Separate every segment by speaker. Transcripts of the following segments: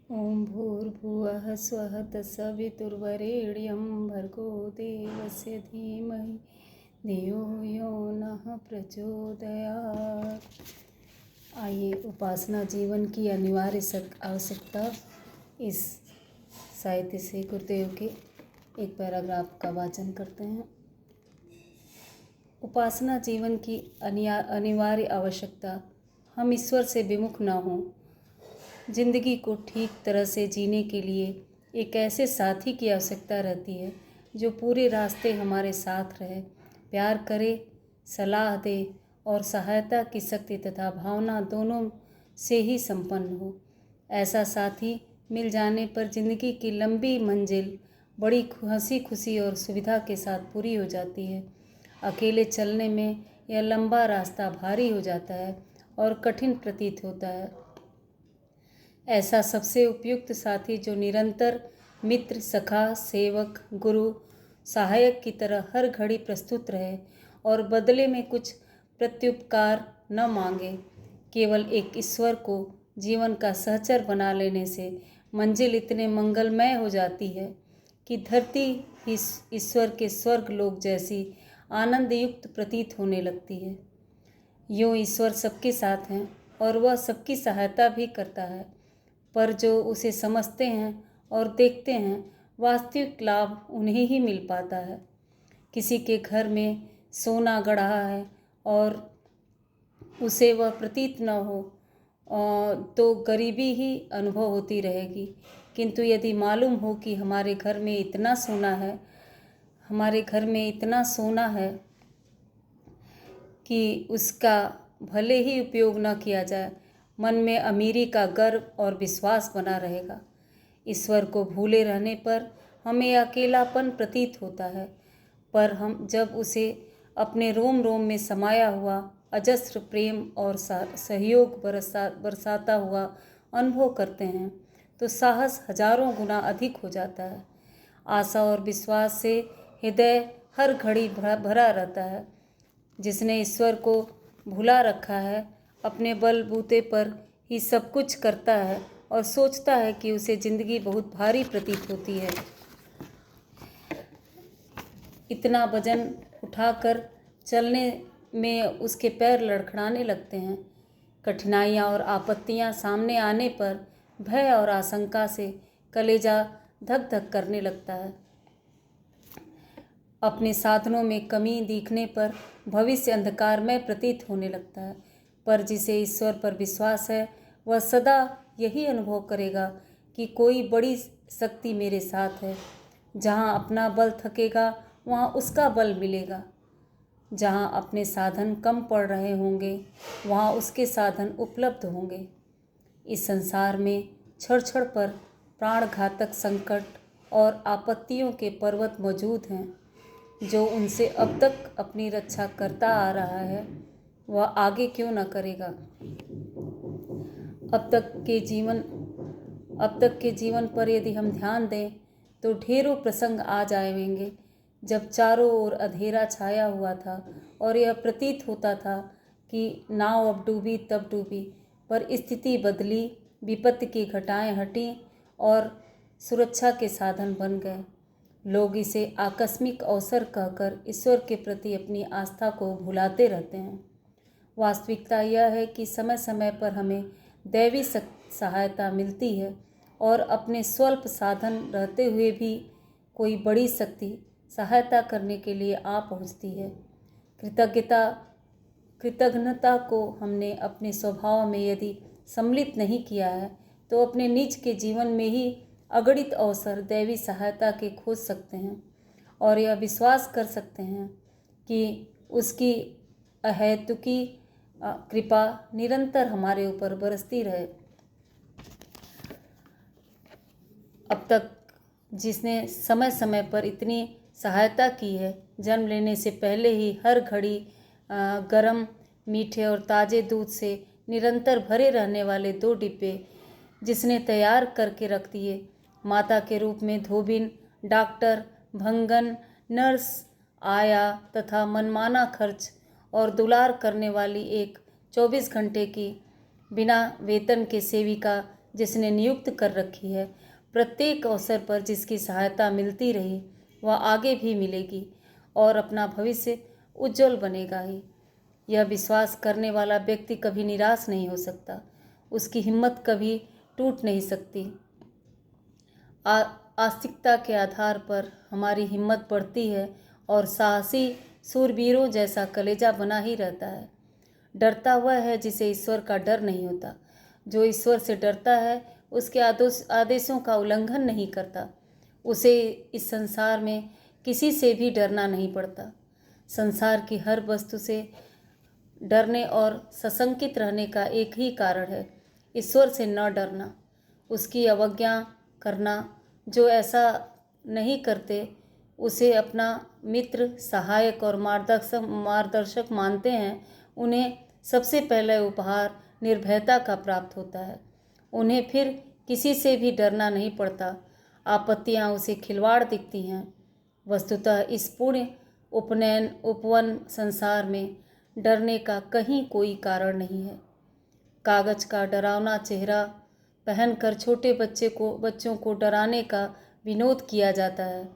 Speaker 1: ॐ भूर्भुवः स्वः तत्सवितुर्वरेण्यं भर्गो देवस्य धीमहि धियो यो नः प्रचोदयात्। आइए उपासना जीवन की अनिवार्य आवश्यकता इस साहित्य से गुरुदेव के एक पैराग्राफ का वाचन करते हैं। उपासना जीवन की अनिवार्य आवश्यकता। हम ईश्वर से विमुख न हों। जिंदगी को ठीक तरह से जीने के लिए एक ऐसे साथी की आवश्यकता रहती है जो पूरे रास्ते हमारे साथ रहे, प्यार करे, सलाह दे और सहायता की शक्ति तथा भावना दोनों से ही संपन्न हो। ऐसा साथी मिल जाने पर जिंदगी की लंबी मंजिल बड़ी हंसी खुशी और सुविधा के साथ पूरी हो जाती है। अकेले चलने में यह लंबा रास्ता भारी हो जाता है और कठिन प्रतीत होता है। ऐसा सबसे उपयुक्त साथी जो निरंतर मित्र, सखा, सेवक, गुरु, सहायक की तरह हर घड़ी प्रस्तुत रहे और बदले में कुछ प्रत्युपकार न मांगे। केवल एक ईश्वर को जीवन का सहचर बना लेने से मंजिल इतने मंगलमय हो जाती है कि धरती ही ईश्वर के स्वर्ग लोक जैसी आनंद युक्त प्रतीत होने लगती है। यूँ ईश्वर सबके साथ हैं और वह सबकी सहायता भी करता है, पर जो उसे समझते हैं और देखते हैं वास्तविक लाभ उन्हें ही मिल पाता है। किसी के घर में सोना गढ़ा है और उसे वह प्रतीत न हो तो गरीबी ही अनुभव होती रहेगी, किंतु यदि मालूम हो कि हमारे घर में इतना सोना है कि उसका भले ही उपयोग न किया जाए, मन में अमीरी का गर्व और विश्वास बना रहेगा। ईश्वर को भूले रहने पर हमें अकेलापन प्रतीत होता है, पर हम जब उसे अपने रोम रोम में समाया हुआ अजस्र प्रेम और सहयोग बरसाता हुआ अनुभव करते हैं तो साहस हजारों गुना अधिक हो जाता है। आशा और विश्वास से हृदय हर घड़ी भरा रहता है। जिसने ईश्वर को भुला रखा है अपने बलबूते पर ही सब कुछ करता है और सोचता है कि उसे जिंदगी बहुत भारी प्रतीत होती है। इतना वजन उठाकर चलने में उसके पैर लड़खड़ाने लगते हैं। कठिनाइयाँ और आपत्तियाँ सामने आने पर भय और आशंका से कलेजा धक धक करने लगता है। अपने साधनों में कमी दिखने पर भविष्य अंधकारमय प्रतीत होने लगता है, पर जिसे ईश्वर पर विश्वास है वह सदा यही अनुभव करेगा कि कोई बड़ी शक्ति मेरे साथ है। जहाँ अपना बल थकेगा वहाँ उसका बल मिलेगा। जहाँ अपने साधन कम पड़ रहे होंगे वहाँ उसके साधन उपलब्ध होंगे। इस संसार में क्षण क्षण पर प्राणघातक संकट और आपत्तियों के पर्वत मौजूद हैं। जो उनसे अब तक अपनी रक्षा करता आ रहा है वह आगे क्यों न करेगा। अब तक के जीवन पर यदि हम ध्यान दें तो ढेरों प्रसंग आ जाएंगे जब चारों ओर अंधेरा छाया हुआ था और यह प्रतीत होता था कि नाव अब डूबी तब डूबी, पर स्थिति बदली, विपत्ति की घटाएं हटी और सुरक्षा के साधन बन गए। लोग इसे आकस्मिक अवसर कहकर ईश्वर के प्रति अपनी आस्था को भुलाते रहते हैं। वास्तविकता यह है कि समय समय पर हमें दैवी सहायता मिलती है और अपने स्वल्प साधन रहते हुए भी कोई बड़ी शक्ति सहायता करने के लिए आ पहुंचती है। कृतज्ञता को हमने अपने स्वभाव में यदि सम्मिलित नहीं किया है तो अपने निज के जीवन में ही अगणित अवसर दैवी सहायता के खोज सकते हैं और यह विश्वास कर सकते हैं कि उसकी अहेतुकी कृपा निरंतर हमारे ऊपर बरसती रहे। अब तक जिसने समय समय पर इतनी सहायता की है, जन्म लेने से पहले ही हर घड़ी गरम, मीठे और ताज़े दूध से निरंतर भरे रहने वाले 2 डिब्बे जिसने तैयार करके रख दिए, माता के रूप में धोबिन, डॉक्टर, भंगन, नर्स, आया तथा मनमाना खर्च और दुलार करने वाली एक 24 घंटे की बिना वेतन के सेविका जिसने नियुक्त कर रखी है, प्रत्येक अवसर पर जिसकी सहायता मिलती रही, वह आगे भी मिलेगी और अपना भविष्य उज्जवल बनेगा ही। यह विश्वास करने वाला व्यक्ति कभी निराश नहीं हो सकता, उसकी हिम्मत कभी टूट नहीं सकती। आस्तिकता के आधार पर हमारी हिम्मत बढ़ती है और साहसी सूरवीरों जैसा कलेजा बना ही रहता है। डरता वह है जिसे ईश्वर का डर नहीं होता। जो ईश्वर से डरता है उसके आदेशों का उल्लंघन नहीं करता। उसे इस संसार में किसी से भी डरना नहीं पड़ता। संसार की हर वस्तु से डरने और सशंकित रहने का एक ही कारण है, ईश्वर से न डरना, उसकी अवज्ञा करना। जो ऐसा नहीं करते उसे अपना मित्र, सहायक और मार्गदर्शक मानते हैं, उन्हें सबसे पहले उपहार निर्भयता का प्राप्त होता है। उन्हें फिर किसी से भी डरना नहीं पड़ता। आपत्तियां उसे खिलवाड़ दिखती हैं। वस्तुतः इस पूर्ण उपवन संसार में डरने का कहीं कोई कारण नहीं है। कागज का डरावना चेहरा पहनकर छोटे बच्चों को डराने का विनोद किया जाता है,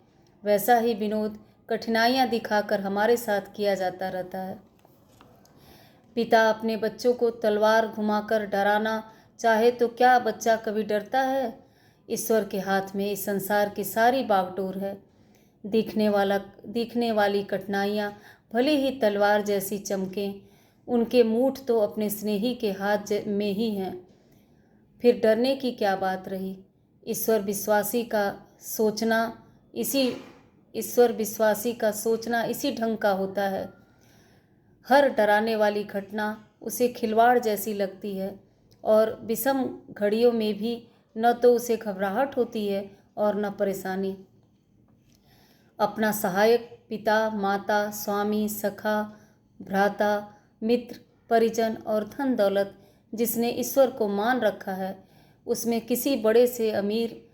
Speaker 1: वैसा ही विनोद कठिनाइयां दिखाकर हमारे साथ किया जाता रहता है। पिता अपने बच्चों को तलवार घुमाकर डराना चाहे तो क्या बच्चा कभी डरता है? ईश्वर के हाथ में इस संसार की सारी बागडोर है। दिखने वाली कठिनाइयाँ भले ही तलवार जैसी चमकें, उनके मूठ तो अपने स्नेही के हाथ में ही हैं। फिर डरने की क्या बात रही? ईश्वर विश्वासी का सोचना इसी ढंग का होता है। हर डराने वाली घटना उसे खिलवाड़ जैसी लगती है और विषम घड़ियों में भी न तो उसे घबराहट होती है और न परेशानी। अपना सहायक, पिता, माता, स्वामी, सखा, भ्राता, मित्र, परिजन और धन दौलत जिसने ईश्वर को मान रखा है, उसमें किसी बड़े से अमीर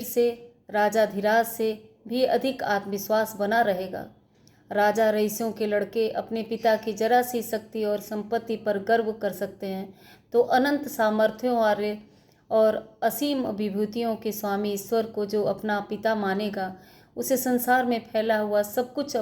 Speaker 1: से, राजाधिराज से भी अधिक आत्मविश्वास बना रहेगा। राजा रईसों के लड़के अपने पिता की जरा सी शक्ति और संपत्ति पर गर्व कर सकते हैं, तो अनंत सामर्थ्यों वाले और असीम विभूतियों के स्वामी ईश्वर को जो अपना पिता मानेगा, उसे संसार में फैला हुआ सब कुछ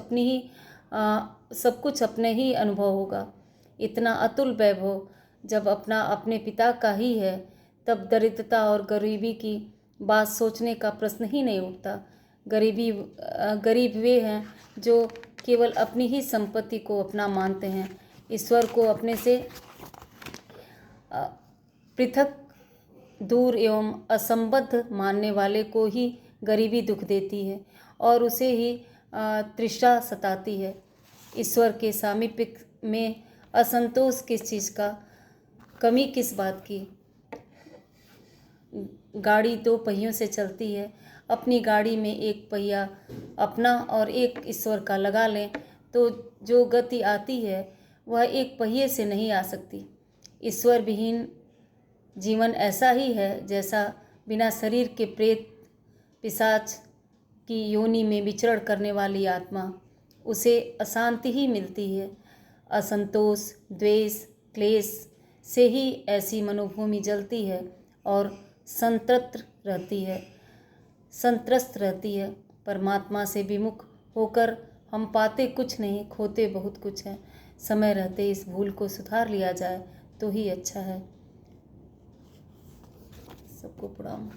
Speaker 1: अपने ही अनुभव होगा। इतना अतुल वैभव जब अपने पिता का ही है, तब दरिद्रता और गरीबी की बात सोचने का प्रश्न ही नहीं उठता। गरीब वे हैं जो केवल अपनी ही संपत्ति को अपना मानते हैं। ईश्वर को अपने से पृथक, दूर एवं असंबद्ध मानने वाले को ही गरीबी दुख देती है और उसे ही तृष्णा सताती है। ईश्वर के सामीप्य में असंतोष किस चीज़ का, कमी किस बात की? गाड़ी दो पहियों से चलती है। अपनी गाड़ी में एक पहिया अपना और एक ईश्वर का लगा लें तो जो गति आती है वह एक पहिए से नहीं आ सकती। ईश्वर विहीन जीवन ऐसा ही है जैसा बिना शरीर के प्रेत पिशाच की योनि में विचरण करने वाली आत्मा, उसे अशांति ही मिलती है। असंतोष, द्वेष, क्लेश से ही ऐसी मनोभूमि जलती है और संत्रस्त रहती है। परमात्मा से विमुख होकर हम पाते कुछ नहीं, खोते बहुत कुछ है। समय रहते इस भूल को सुधार लिया जाए तो ही अच्छा है। सबको प्रणाम।